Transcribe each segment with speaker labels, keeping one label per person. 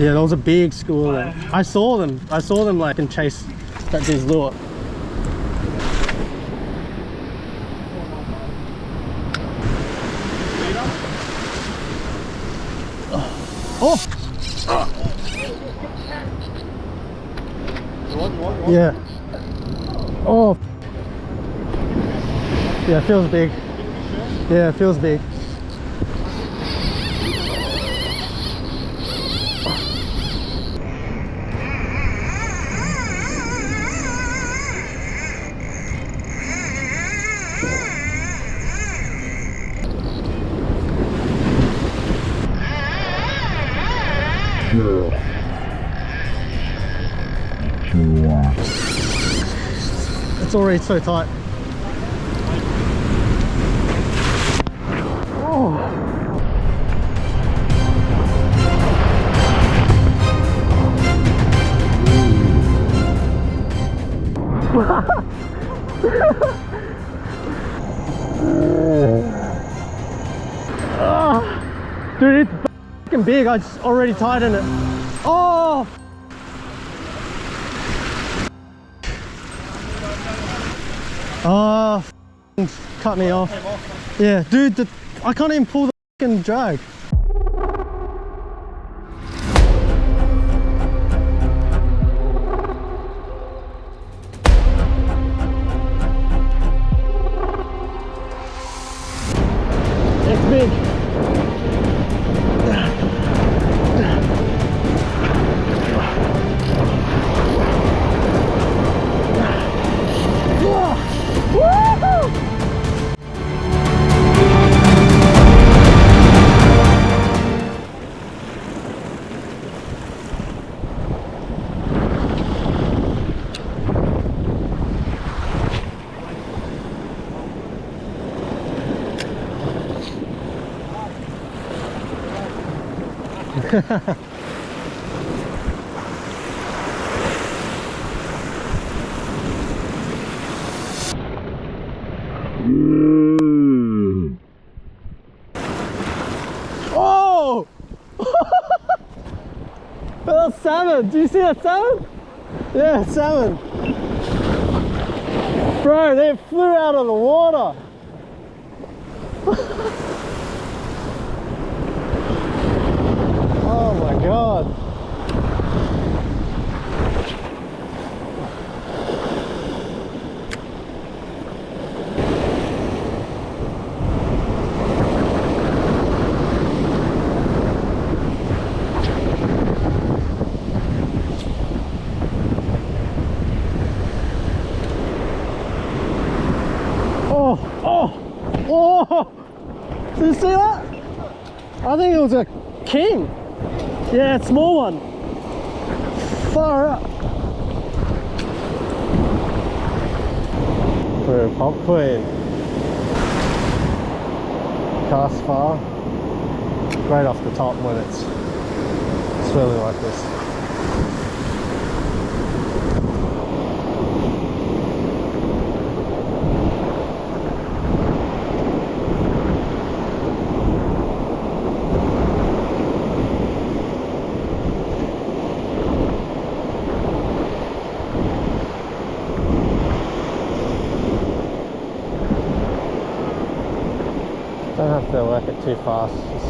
Speaker 1: Yeah, there was a big school there. I saw them like and chase that dude's lure. Oh! Yeah. Oh. Yeah, it feels big. Yeah, it feels big. It's already so tight. Oh. Dude, it's fucking big. I just already tightened it. Oh! Oh, cut me off. Yeah, dude, I can't even pull the fucking drag. It's big. Oh! That's salmon. Do you see that salmon? Yeah, salmon. Bro, they flew out of the water. Oh my god. Oh! Did you see that? I think it was a king. Yeah, a small one. Far up. For a pop queen. Cast far. Right off the top when it's swirling like this. Don't have to work it too fast, just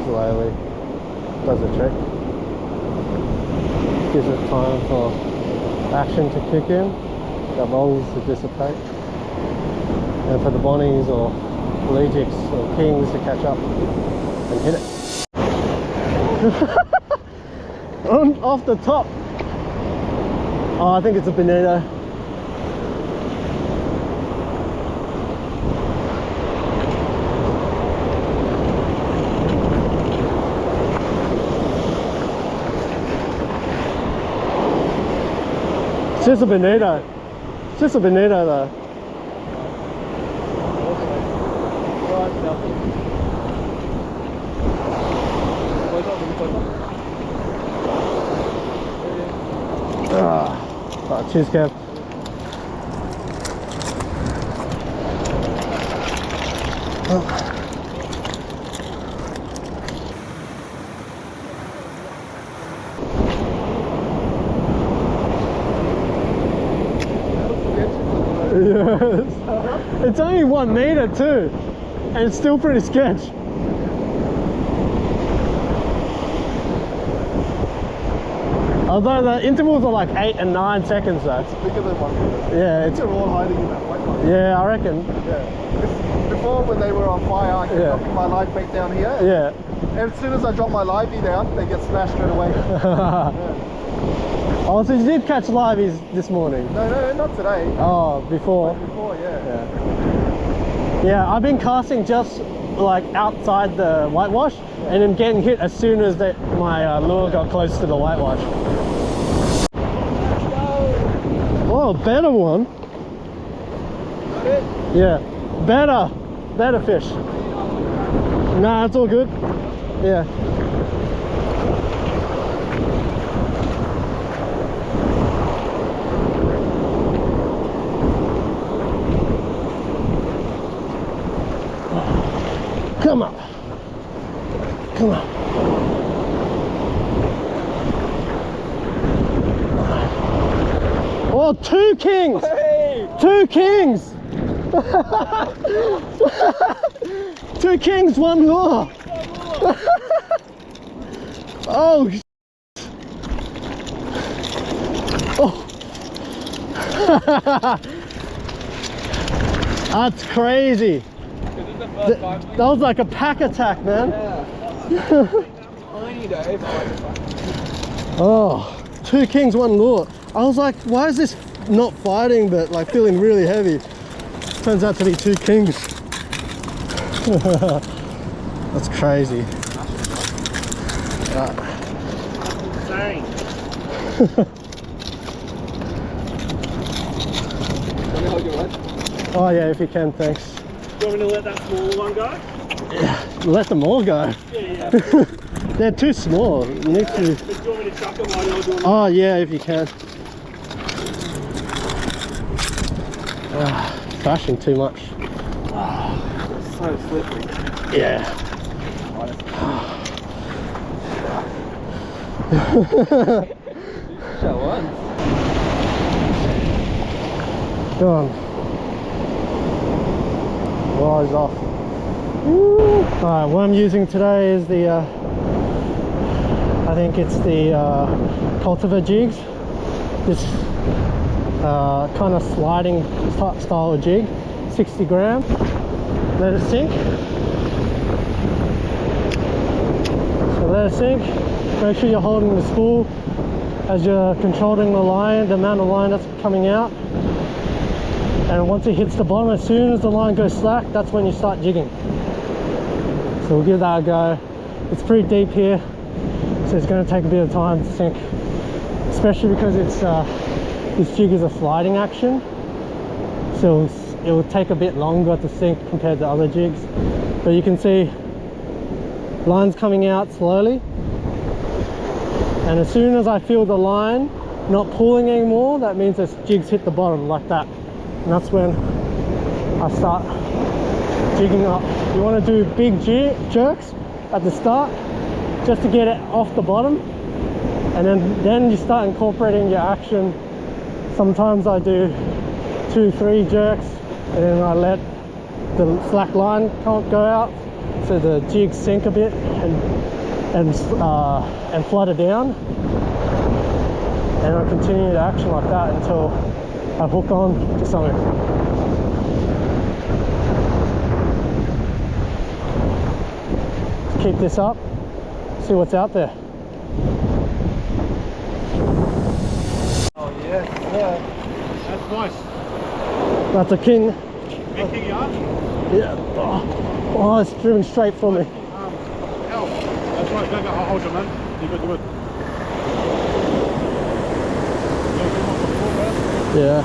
Speaker 1: slowly. Does the trick. Gives it time for action to kick in, the rolls to dissipate, and for the bonnies or legics or kings to catch up and hit it. Off the top. Oh, I think it's a bonito. It's just a bonito. It's just a bonito though. Cheers, Kev. It's only 1 meter too, and it's still pretty sketch. Although the intervals are like 8 and 9 seconds though.
Speaker 2: It's bigger than 1 meter.
Speaker 1: Yeah, it's
Speaker 2: they're all hiding in that white line.
Speaker 1: Yeah, I reckon.
Speaker 2: Yeah. Before when they were on fire, I kept dropping my live bait down here.
Speaker 1: Yeah.
Speaker 2: And as soon as I drop my livey down, they get smashed straight away. Yeah.
Speaker 1: Oh, so you did catch liveys this morning?
Speaker 2: No, not today.
Speaker 1: Oh, before?
Speaker 2: Before, yeah.
Speaker 1: Yeah, I've been casting just like outside the whitewash and then getting hit as soon as my lure got close to the whitewash. Oh, better one.
Speaker 2: Got it?
Speaker 1: Yeah, better fish. Nah, it's all good. Yeah. Come on. Come on. Oh, 2 kings!
Speaker 2: Hey!
Speaker 1: 2 kings! 2 kings, 1 lure! Oh, oh. That's crazy. That was like a pack attack, man.
Speaker 2: Yeah.
Speaker 1: Oh, 2 kings, 1 lure. I was like, why is this not fighting but like feeling really heavy? Turns out to be 2 kings. That's crazy.
Speaker 2: That's insane. Let me hold your leg.
Speaker 1: Oh yeah, if you can, thanks.
Speaker 3: Do you want me to let that smaller one go?
Speaker 1: Yeah, let them all go.
Speaker 3: Yeah.
Speaker 1: They're too small. You need to.
Speaker 3: Do you want me to chuck them while you're doing
Speaker 1: Oh yeah, if you can. Flashing too much.
Speaker 2: It's so slippery.
Speaker 1: Yeah.
Speaker 2: Show one.
Speaker 1: Go on. Rise off. Alright, what I'm using today is the I think it's the cultivar jigs. This kind of sliding style of jig, 60 gram. Let it sink. So let it sink. Make sure you're holding the spool as you're controlling the line, the amount of line that's coming out. And once it hits the bottom, as soon as the line goes slack, that's when you start jigging. So we'll give that a go. It's pretty deep here, so it's going to take a bit of time to sink, especially because it's this jig is a sliding action, so it will take a bit longer to sink compared to other jigs. But you can see lines coming out slowly, and as soon as I feel the line not pulling anymore, that means this jig's hit the bottom like that, and that's when I start jigging up. You want to do big jerks at the start just to get it off the bottom, and then you start incorporating your action. Sometimes I do 2-3 jerks and then I let the slack line go out so the jigs sink a bit and flutter down, and I continue the action like that until I hook on to something. Keep this up, see what's out there.
Speaker 2: Oh yeah, yeah.
Speaker 3: That's nice.
Speaker 1: That's a king.
Speaker 3: Big king yarn?
Speaker 1: Yeah. Oh, it's driven straight for me.
Speaker 3: Help. That's nice. I'll hold you, man. You good, you good.
Speaker 1: Yeah.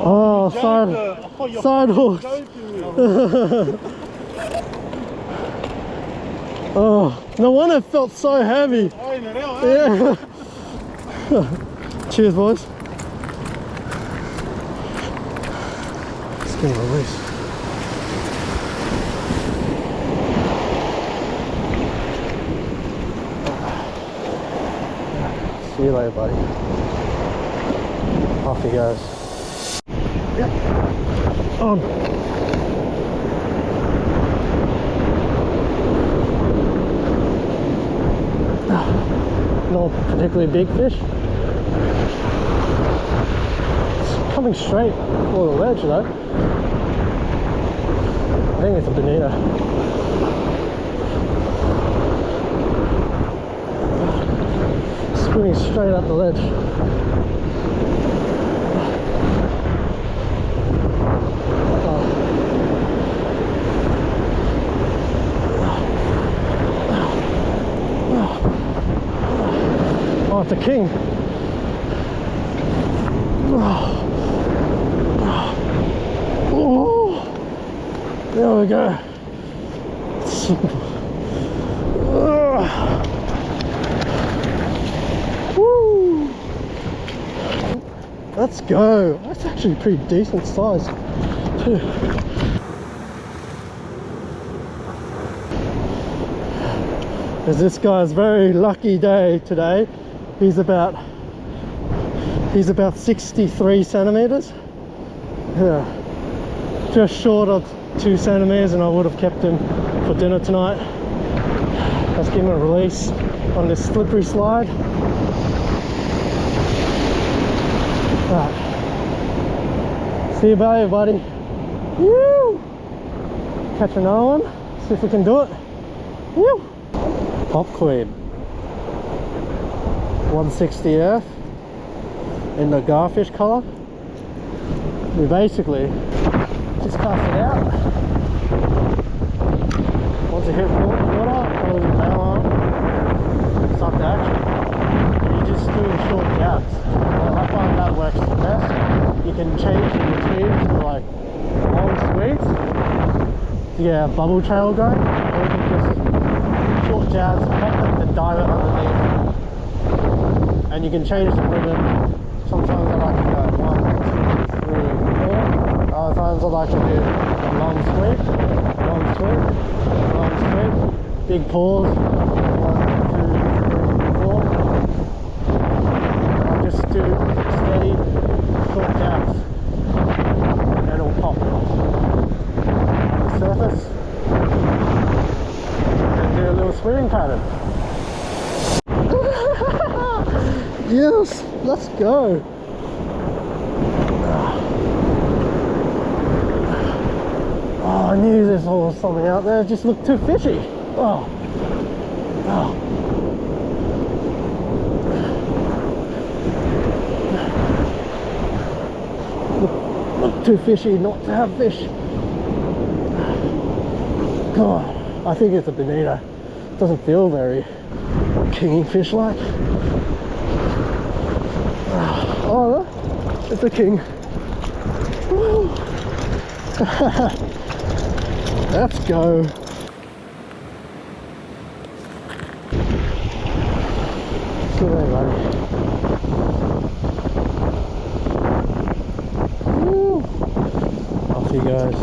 Speaker 1: Oh, side hooks. Oh, no wonder it felt so heavy. Yeah. Cheers, boys. Let's give it a release. See you later, buddy. Off he goes. Yep. On. Not particularly big fish. It's coming straight for the ledge though. I think it's a bonita. Swimming straight up the ledge. Oh, it's a king. Oh, there we go. Woo. Let's go. That's actually pretty decent size too. Because this guy's very lucky day today. He's about 63 centimeters. Yeah, just short of 2 centimeters, and I would have kept him for dinner tonight. Let's give him a release on this slippery slide. Right. See you later, buddy. Woo! Catch another one. See if we can do it. Woo! Pop queen. 160F in the garfish color. We basically just cast it out. Once it hit water, close the bail on, start the action. And you just do short jabs. Well, I find that works the best. You can change the retrieve to like long sweeps to get a bubble trail going, or you can just short jabs, pop it, and dive it underneath. And you can change the rhythm. Sometimes I like to go 1, 2, 3, 4. Other times I like to do a long sweep, long sweep, long sweep, big pause, 1, 2, 3, 4. I'll just do steady, short jabs, and it'll pop on the surface, and do a little swimming pattern. Yes, let's go. Oh, I knew there was something out there. It just looked too fishy. Oh. Oh. Look too fishy not to have fish. God, I think it's a bonita. Doesn't feel very kingfish like. Oh, it's a king. Woo. Let's go. See you later, buddy. Woo. Off he goes.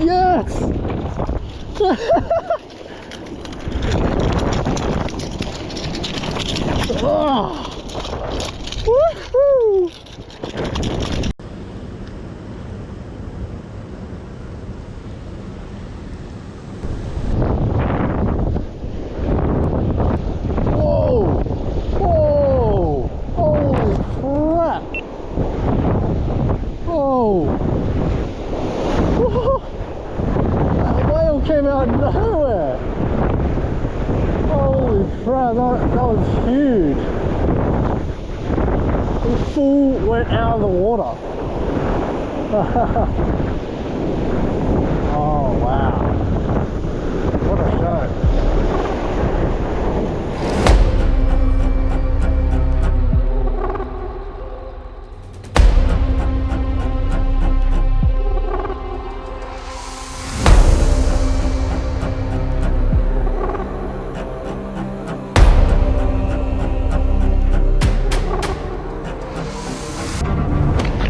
Speaker 1: Yes! Oh. Woohoo! Bro, that was huge. It full went out of the water. Oh wow. What a show.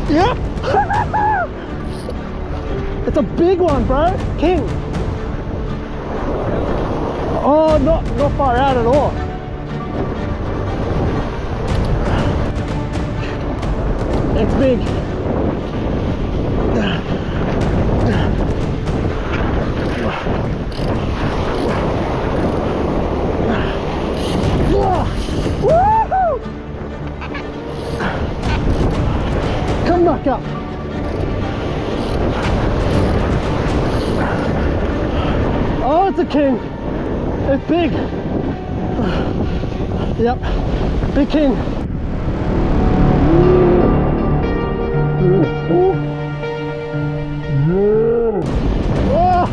Speaker 1: Yeah. It's a big one, bro. King. Oh, not far out at all. It's big. Woo-hoo! Come back up. Oh, it's a king. It's big. Yep, big king. Oh.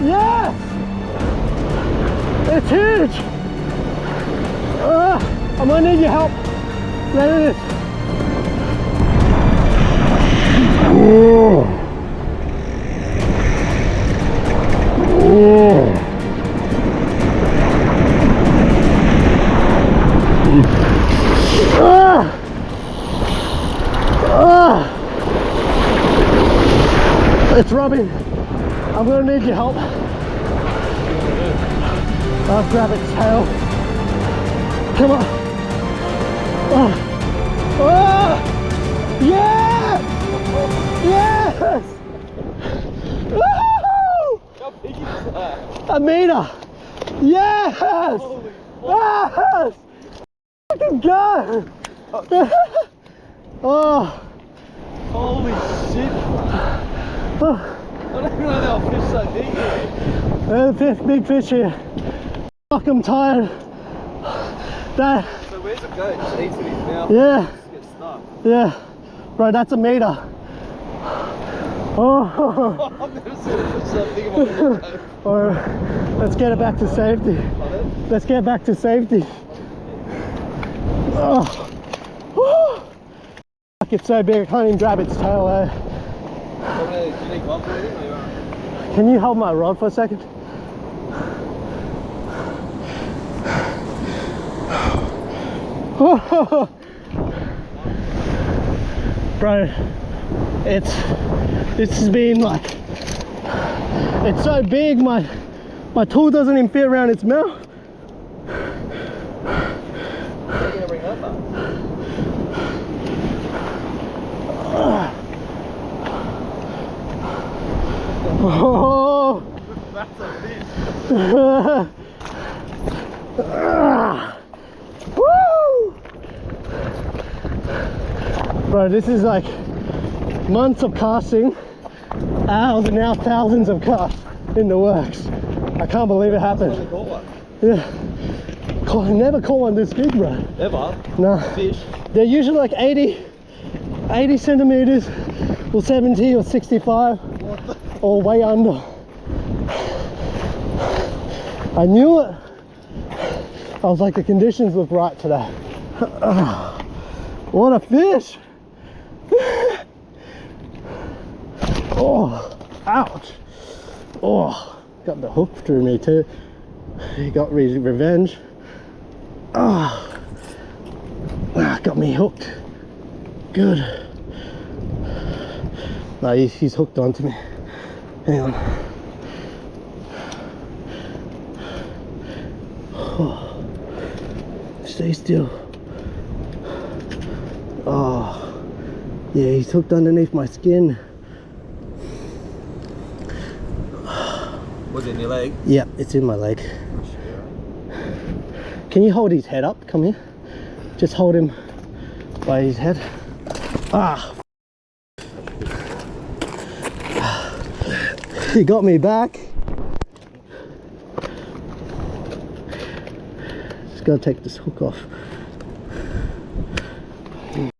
Speaker 1: Yes! It's huge. I'm gonna need your help. There it is. It's rubbing. I'm gonna need your help. I'll grab its tail. Come on. Yeah! Yes! Woo-hoo!
Speaker 2: How big is that?
Speaker 1: A meter. Yes! Yes! Fucking go! Oh.
Speaker 2: Holy shit! I don't even know how fish so big here.
Speaker 1: There's big fish here. Fuck, I'm tired. That.
Speaker 2: So where's it go? Just eats in his mouth.
Speaker 1: Yeah.
Speaker 2: Just gets stuck.
Speaker 1: Yeah. Bro, that's a meter. Oh.
Speaker 2: I've never seen a fish so big in my life.
Speaker 1: Alright, let's get it back to safety. Let's get back to safety. Oh. Woo. Fuck, it's so big, I can't even grab its tail there. Can you hold my rod for a second? Bro, this has been like, it's so big, my tool doesn't even fit around its mouth. Oh,
Speaker 2: That's a fish.
Speaker 1: Woo! Bro, this is like months of casting, hours and now thousands of casts in the works. I can't believe it happened. Yeah. Never caught one this big, bro.
Speaker 2: Ever?
Speaker 1: No.
Speaker 2: Fish?
Speaker 1: They're usually like 80 centimeters or 70 or 65 or way under. I knew it. I was like, the conditions look right today. What a fish. Oh, ouch. Oh, got the hook through me too. He got revenge. Oh, got me hooked. Good. No, he's hooked onto me. Hang on. Oh, stay still. Oh, yeah, he's hooked underneath my skin.
Speaker 2: Was it in your leg?
Speaker 1: Yeah, it's in my leg. Can you hold his head up? Come here. Just hold him by his head. Ah. He got me back. Just gotta take this hook off.
Speaker 2: Are you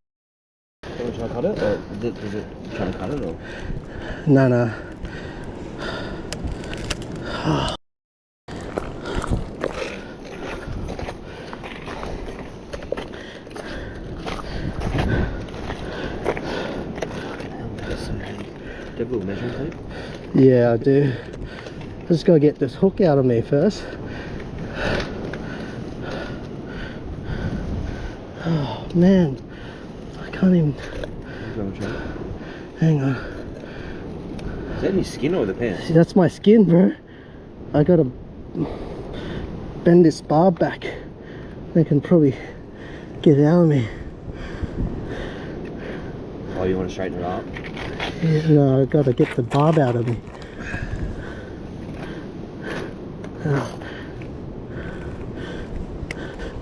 Speaker 2: trying to cut it? Or is it trying to cut it or?
Speaker 1: No, no.
Speaker 2: Do you have a little measuring tape?
Speaker 1: Yeah, I do. I just gotta get this hook out of me first. Oh man, I can't even. Hang on.
Speaker 2: Is that in your skin or the pants?
Speaker 1: See, that's my skin, bro. I gotta bend this barb back. They can probably get it out of me.
Speaker 2: Oh, you want to straighten it up?
Speaker 1: Yeah, no, I gotta get the barb out of me.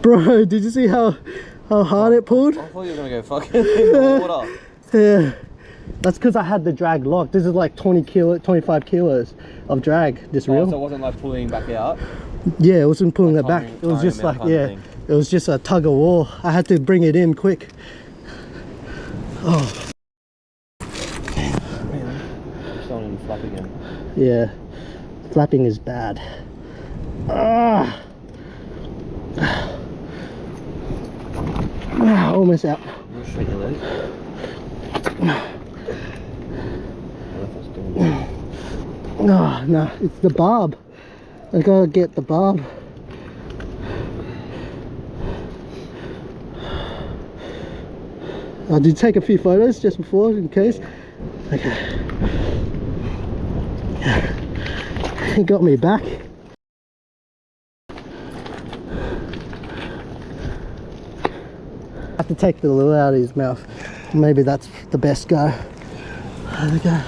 Speaker 1: Bro, did you see how hard it pulled?
Speaker 2: I thought you were going to go fucking in the water.
Speaker 1: Yeah. That's because I had the drag locked. This is like 25 kilos of drag, this reel.
Speaker 2: So it wasn't like pulling back out?
Speaker 1: Yeah, it wasn't pulling it back.
Speaker 2: Tying
Speaker 1: It was just
Speaker 2: them
Speaker 1: like,
Speaker 2: kind of
Speaker 1: yeah,
Speaker 2: thing.
Speaker 1: it was just a tug of war. I had to bring it in quick. Oh.
Speaker 2: Starting to flap again.
Speaker 1: Yeah, flapping is bad. Ah. Ah, almost out.
Speaker 2: You want to straighten your leg?
Speaker 1: No, no, it's the barb. I gotta get the barb. I did take a few photos just before in case. Okay. He got me back. I have to take the lure out of his mouth. Maybe that's the best go. There we go.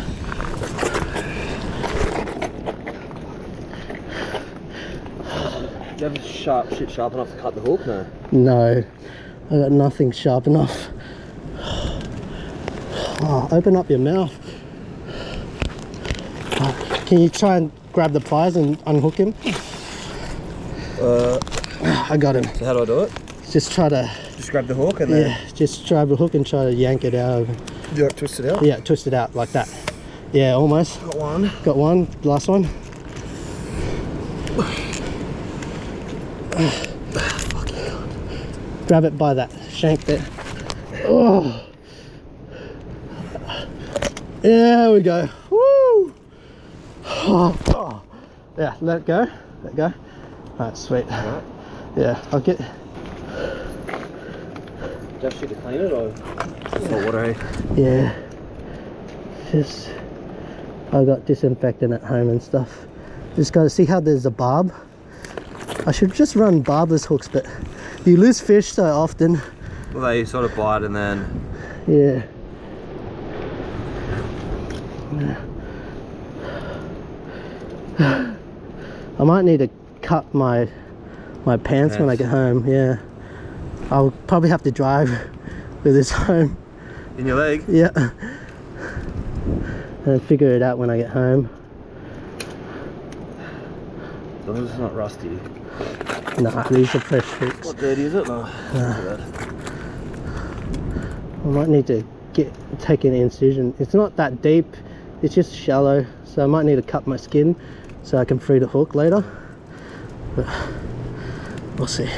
Speaker 2: Do you have shit sharp enough to cut the hook? No.
Speaker 1: No, I got nothing sharp enough. Oh, open up your mouth. Oh, can you try and grab the pliers and unhook him? I got him.
Speaker 2: So how do I do it?
Speaker 1: Just try to...
Speaker 2: Just grab the hook and then...
Speaker 1: Yeah, just grab the hook and try to yank it out of him.
Speaker 2: Do you like twist it out?
Speaker 1: Yeah, twist it out like that. Yeah, almost.
Speaker 2: Got one.
Speaker 1: Got one. Last one. Grab it by that shank there. Oh. There we go. Woo! Oh, oh. Yeah, let it go. Let it go. Alright, sweet.
Speaker 2: Right.
Speaker 1: Yeah, I'll get...
Speaker 2: Just shit to clean it or water? Eh?
Speaker 1: Yeah. Just... I got disinfectant at home and stuff. Just gotta see how there's a barb. I should just run barbless hooks, but you lose fish so often.
Speaker 2: Well, they sort of bite and then...
Speaker 1: Yeah. I might need to cut my pants when I get home. Yeah, I'll probably have to drive with this home.
Speaker 2: In your leg?
Speaker 1: Yeah, and figure it out when I get home.
Speaker 2: As long as it's not rusty.
Speaker 1: Nah, these are fresh hooks.
Speaker 2: What dirty is it? No.
Speaker 1: I might need to take an incision. It's not that deep, it's just shallow, so I might need to cut my skin so I can free the hook later, but we'll see.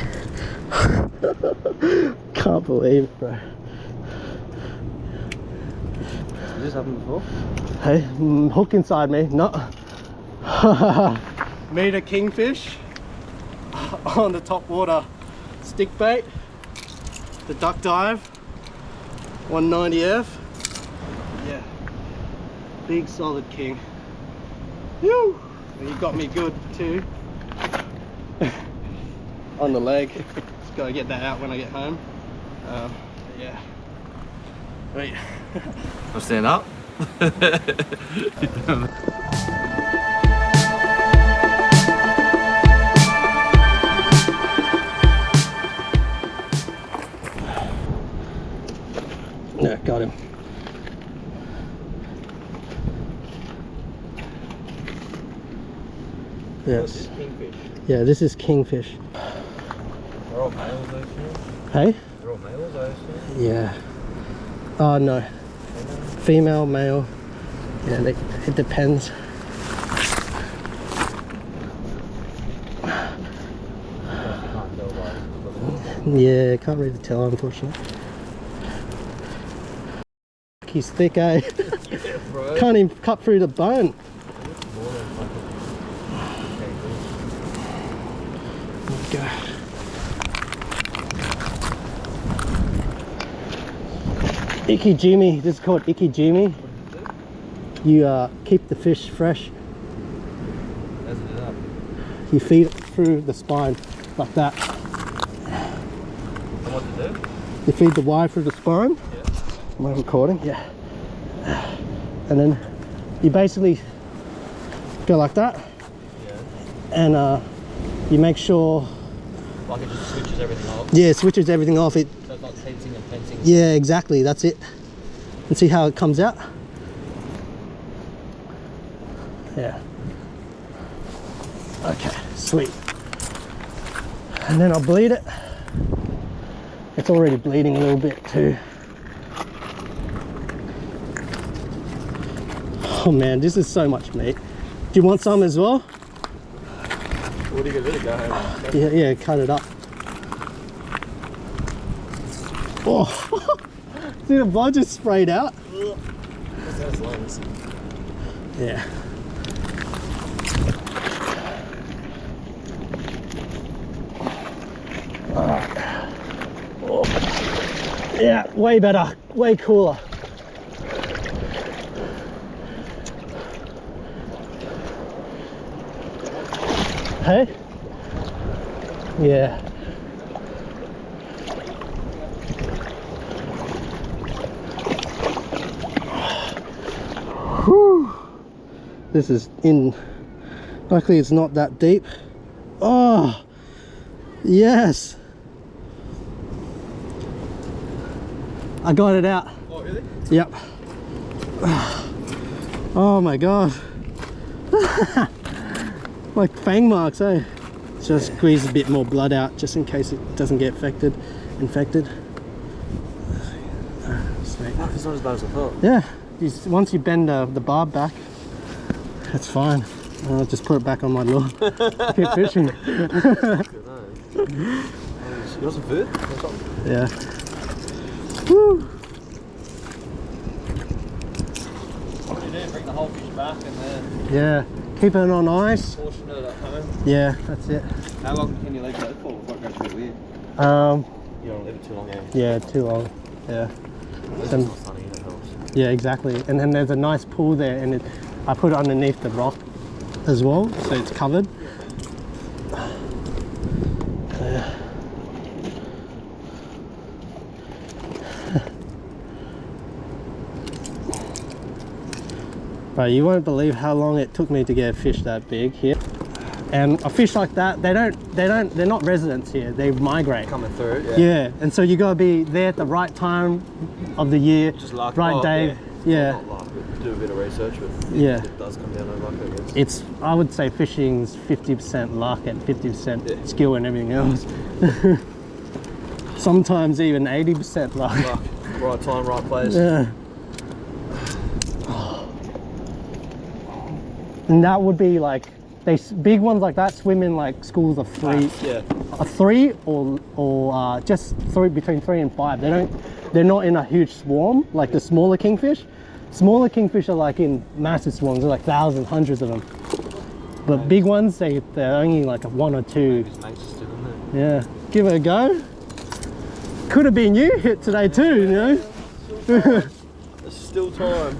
Speaker 1: Can't believe it, bro.
Speaker 2: Has this happened before?
Speaker 1: Hey, hook inside me, not. Made a kingfish on the Topwater stick bait, the DuckDive 190F. Yeah, big solid king. Woo! And you got me good too. On the leg. Just gotta get that out when I get home. Yeah. Wait.
Speaker 2: I'll stand up.
Speaker 1: Yeah, got him. Yes.
Speaker 2: Kingfish.
Speaker 1: Yeah, this is kingfish.
Speaker 2: They're all males, I assume.
Speaker 1: Hey?
Speaker 2: They're all males, I assume.
Speaker 1: Yeah. Oh no. Female, male. Yeah, it depends. Yeah, can't really tell, unfortunately. He's thick, eh?
Speaker 2: Yeah, bro.
Speaker 1: Can't even cut through the bone. There we go. Ikejime, this is called Ikejime. You keep the fish fresh.
Speaker 2: As it up.
Speaker 1: You feed it through the spine, like that.
Speaker 2: And what to do?
Speaker 1: You feed the wire through the spine.
Speaker 2: Yeah.
Speaker 1: Am I recording? Yeah. And then you basically go like that.
Speaker 2: Yeah.
Speaker 1: And you make sure.
Speaker 2: Like it just switches everything off.
Speaker 1: Yeah, it switches everything off.
Speaker 2: So it's not tensing and fencing.
Speaker 1: Yeah, exactly. That's it. And see how it comes out. Yeah. Okay, sweet. And then I'll bleed it. It's already bleeding a little bit too. Oh man, this is so much meat. Do you want some as well?
Speaker 2: What are you gonna do? Go home.
Speaker 1: Yeah, cut it up. Oh, see the blood just sprayed out?
Speaker 2: That's lungs.
Speaker 1: Yeah. Oh. Yeah, way better, way cooler. Hey? Yeah. Whew. This is in, luckily it's not that deep. Oh, yes. I got it out.
Speaker 2: Oh, really?
Speaker 1: Yep. Oh my god. Like fang marks, eh? Just squeeze a bit more blood out just in case it doesn't get infected. Sweet.
Speaker 2: Oh, it's not as bad as I thought.
Speaker 1: Yeah, once you bend the barb back, it's fine. I'll just put it back on my lure. Keep fishing.
Speaker 2: You want some food?
Speaker 1: Yeah. Woo.
Speaker 2: What do you do? Bring the whole fish back and then
Speaker 1: Yeah, keep it on ice.
Speaker 2: portion it at home.
Speaker 1: Yeah, that's it.
Speaker 2: How long can you leave that for before it goes a bit weird? You
Speaker 1: Um,
Speaker 2: don't leave it too long,
Speaker 1: yeah, too long. Yeah.
Speaker 2: It's
Speaker 1: Then-
Speaker 2: not sunny, it helps.
Speaker 1: Yeah, exactly. And then there's a nice pool there, and I put it underneath the rock as well, so it's covered. Yeah. But you won't believe how long it took me to get a fish that big here. And a fish like that, they're not residents here. They migrate.
Speaker 2: Coming through, yeah.
Speaker 1: Yeah, and so you gotta be there at the right time of the year,
Speaker 2: Just luck.
Speaker 1: right
Speaker 2: Oh,
Speaker 1: day. Yeah.
Speaker 2: Not luck, but do a bit of research, but
Speaker 1: Yeah.
Speaker 2: it does come down to luck, I guess.
Speaker 1: It's, I would say fishing's 50% luck and 50%
Speaker 2: Yeah.
Speaker 1: skill and everything else. Sometimes even 80% luck.
Speaker 2: Luck. Right time, right place.
Speaker 1: Yeah. And that would be like, big ones like that swim in like schools of three.
Speaker 2: Yeah.
Speaker 1: A 3 or just between 3 and 5. They're not in a huge swarm like the smaller kingfish. Smaller kingfish are like in massive swarms. They're like thousands, hundreds of them. But big ones, they're only like 1 or 2.
Speaker 2: His mates just did, isn't it?
Speaker 1: Yeah, give it a go. Could have been you hit today too, you know.
Speaker 2: There's still time.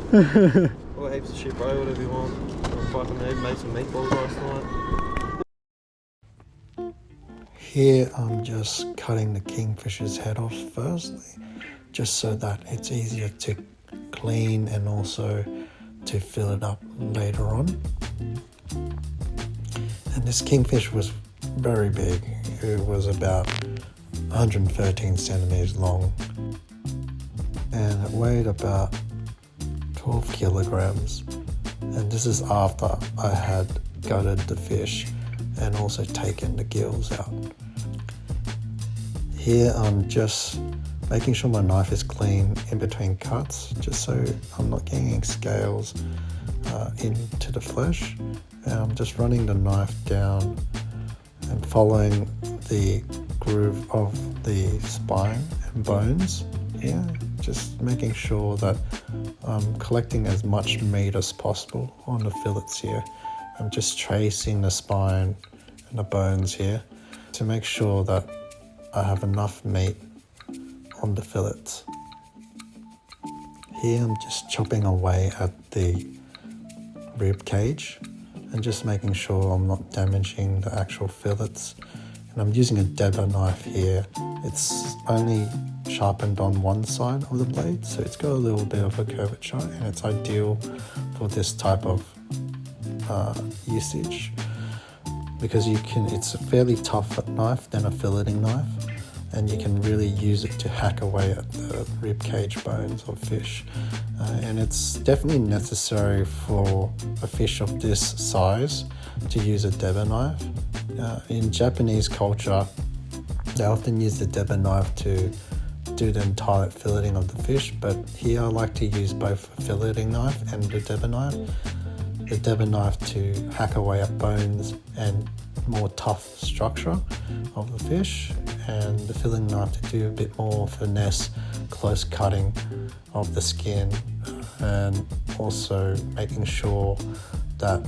Speaker 2: Or heaps of shit, bro. Whatever you want. Fucking made some meatballs last night.
Speaker 4: Here I'm just cutting the kingfisher's head off firstly, just so that it's easier to clean and also to fill it up later on. And this kingfish was very big. It was about 113 centimeters long and it weighed about 12 kilograms. And this is after I had gutted the fish and also taken the gills out. Here I'm just making sure my knife is clean in between cuts, just so I'm not getting scales into the flesh. And I'm just running the knife down and following the groove of the spine and bones here, just making sure that I'm collecting as much meat as possible on the fillets here. I'm just tracing the spine and the bones here to make sure that I have enough meat on the fillets. Here I'm just chopping away at the rib cage and just making sure I'm not damaging the actual fillets. And I'm using a Daiwa knife here. It's only sharpened on one side of the blade, so it's got a little bit of a curvature, and it's ideal for this type of usage because it's a fairly tough knife than a filleting knife, and you can really use it to hack away at the rib cage bones of fish. And it's definitely necessary for a fish of this size to use a Daiwa knife. In Japanese culture, they often use the Daiwa knife to do the entire filleting of the fish, but here I like to use both a filleting knife and the Daiwa knife. The Daiwa knife to hack away at bones and more tough structure of the fish, and the filling knife to do a bit more finesse, close cutting of the skin, and also making sure that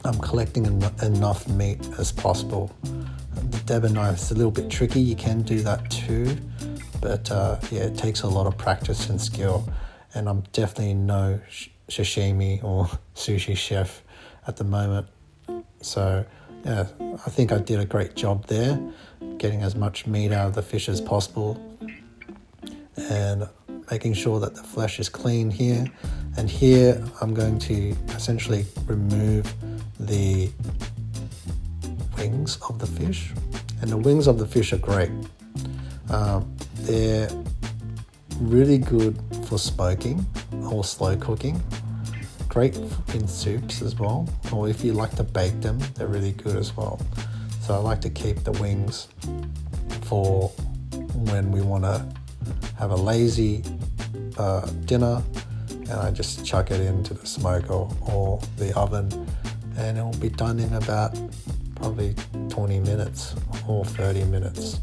Speaker 4: I'm collecting enough meat as possible. The Daiwa knife is a little bit tricky, you can do that too, but yeah, it takes a lot of practice and skill, and I'm definitely no sashimi or sushi chef at the moment. So yeah, I think I did a great job there, getting as much meat out of the fish as possible and making sure that the flesh is clean here. And here I'm going to essentially remove the wings of the fish, and the wings of the fish are great. They're really good for smoking or slow cooking, great in soups as well, or if you like to bake them, they're really good as well. So I like to keep the wings for when we want to have a lazy dinner, and I just chuck it into the smoker or the oven, and it will be done in about probably 20 minutes or 30 minutes.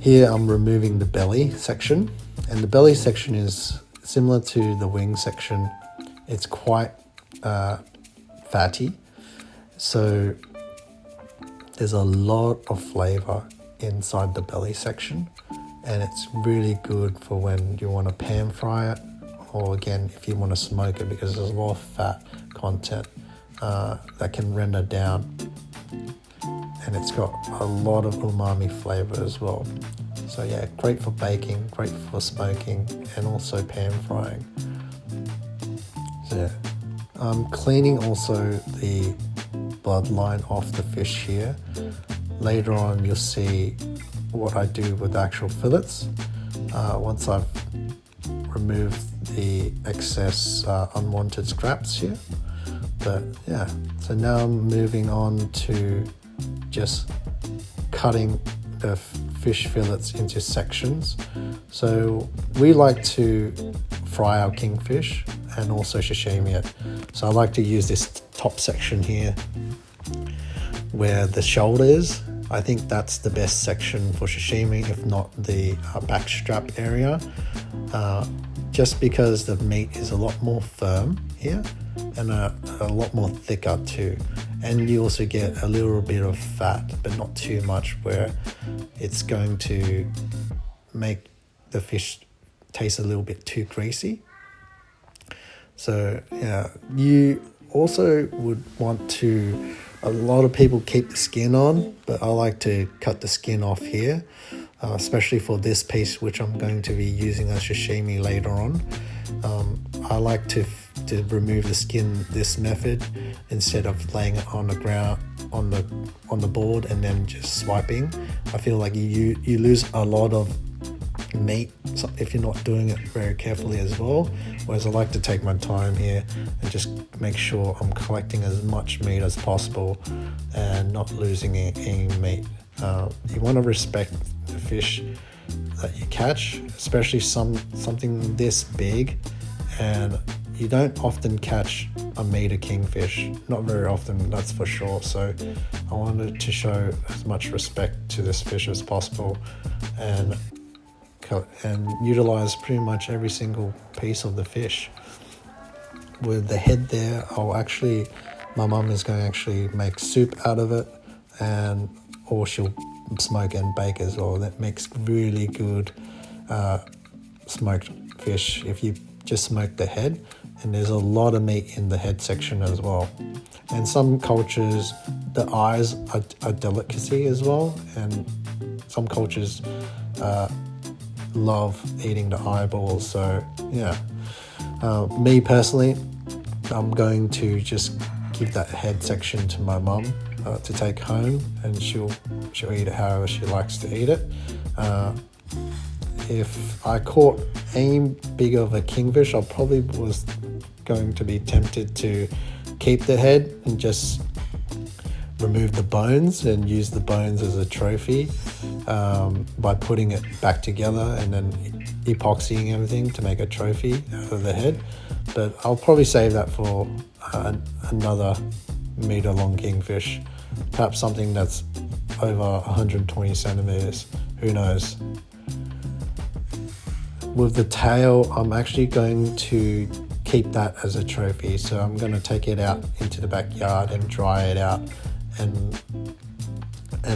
Speaker 4: Here I'm removing the belly section, and the belly section is similar to the wing section. It's quite fatty, so there's a lot of flavor inside the belly section, and it's really good for when you want to pan fry it, or again if you want to smoke it, because there's a lot of fat content that can render down, and it's got a lot of umami flavor as well. So yeah, great for baking, great for smoking, and also pan frying. So yeah, I'm cleaning also the bloodline off the fish here. Later on you'll see what I do with the actual fillets once I've removed the excess unwanted scraps here. But yeah, so now I'm moving on to just cutting the fish fillets into sections. So we like to fry our kingfish and also sashimi it. So I like to use this top section here where the shoulder is. I think that's the best section for sashimi, if not the back strap area, just because the meat is a lot more firm here and a lot more thicker too, and you also get a little bit of fat, but not too much, where it's going to make the fish taste a little bit too greasy. So yeah, you also would want to, a lot of people keep the skin on, but I like to cut the skin off here, especially for this piece, which I'm going to be using as sashimi later on. I like to remove the skin this method instead of laying it on the ground, on the board, and then just swiping. I feel like you lose a lot of meat if you're not doing it very carefully as well, whereas I like to take my time here and just make sure I'm collecting as much meat as possible and not losing any meat You want to respect the fish that you catch, especially something this big, and you don't often catch a meter kingfish, not very often, that's for sure. So I wanted to show as much respect to this fish as possible, and utilize pretty much every single piece of the fish. With the head there, my mum is going to actually make soup out of it, or she'll smoke and bake as well. That makes really good smoked fish if you just smoke the head, and there's a lot of meat in the head section as well. And some cultures, the eyes are a delicacy as well, and some cultures love eating the eyeballs. So yeah, me personally, I'm going to just give that head section to my mum to take home, and she'll eat it however she likes to eat it. If I caught any bigger of a kingfish, I probably was going to be tempted to keep the head and just remove the bones and use the bones as a trophy by putting it back together and then epoxying everything to make a trophy out of the head. But I'll probably save that for another meter long kingfish, perhaps something that's over 120 centimeters, who knows. With the tail, I'm actually going to keep that as a trophy, so I'm going to take it out into the backyard and dry it out and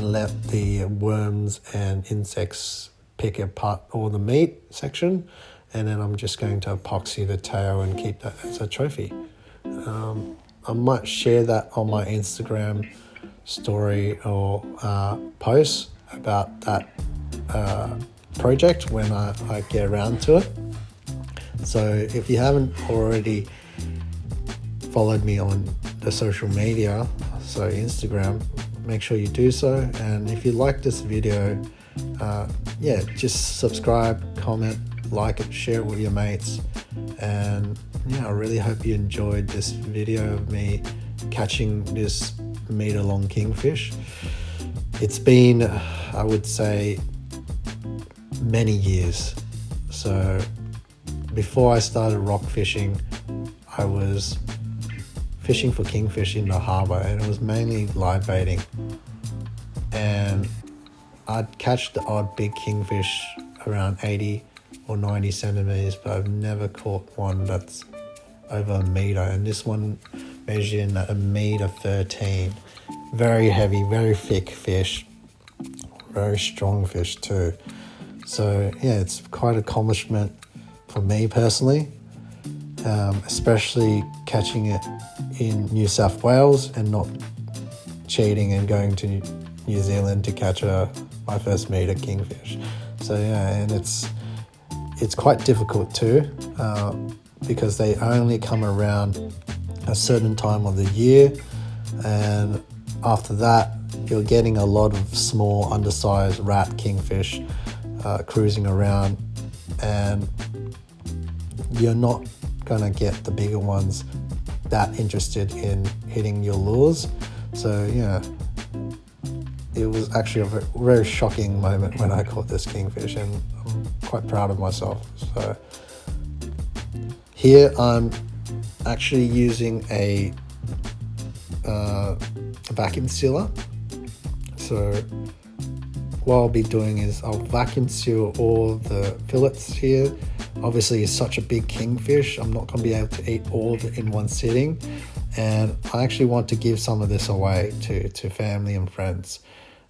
Speaker 4: let the worms and insects pick apart all the meat section, and then I'm just going to epoxy the tail and keep that as a trophy. I might share that on my Instagram story or post about that project when I get around to it. So if you haven't already followed me on the social media, so Instagram, make sure you do so. And if you like this video, just subscribe, comment, like it, share it with your mates. And I really hope you enjoyed this video of me catching this meter long kingfish. It's been, I would say, many years. So before I started rock fishing, I was fishing for kingfish in the harbour, and it was mainly live baiting, and I'd catch the odd big kingfish around 80 or 90 centimeters, but I've never caught one that's over a meter, and this one measuring at 1.13 meters. Very heavy, very thick fish, very strong fish too. So yeah, it's quite an accomplishment for me personally, especially catching it in New South Wales and not cheating and going to New Zealand to catch my first meter kingfish. So yeah, and it's quite difficult too, because they only come around a certain time of the year, and after that you're getting a lot of small undersized rat kingfish cruising around, and you're not gonna get the bigger ones that interested in hitting your lures. So yeah, it was actually a very shocking moment when I caught this kingfish, and I'm quite proud of myself. So here I'm actually using a vacuum sealer. So what I'll be doing is I'll vacuum seal all the fillets here. Obviously it's such a big kingfish, I'm not going to be able to eat all of it in one sitting, and I actually want to give some of this away to family and friends.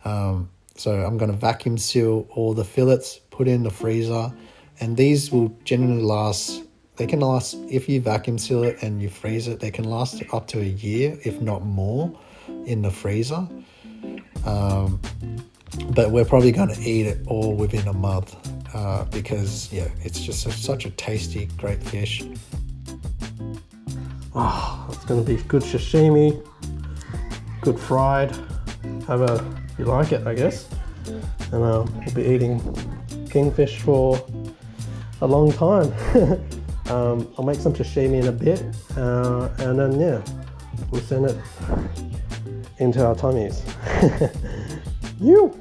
Speaker 4: So I'm going to vacuum seal all the fillets, put it in the freezer, and these will generally last, they can last, if you vacuum seal it and you freeze it, they can last up to a year, if not more, in the freezer. But we're probably going to eat it all within a month, because yeah, it's just such a tasty, great fish.
Speaker 1: Oh, it's going to be good sashimi, good fried, however you like it, I guess. And we'll be eating kingfish for a long time. I'll make some sashimi in a bit, and then yeah, we'll send it into our tummies. You!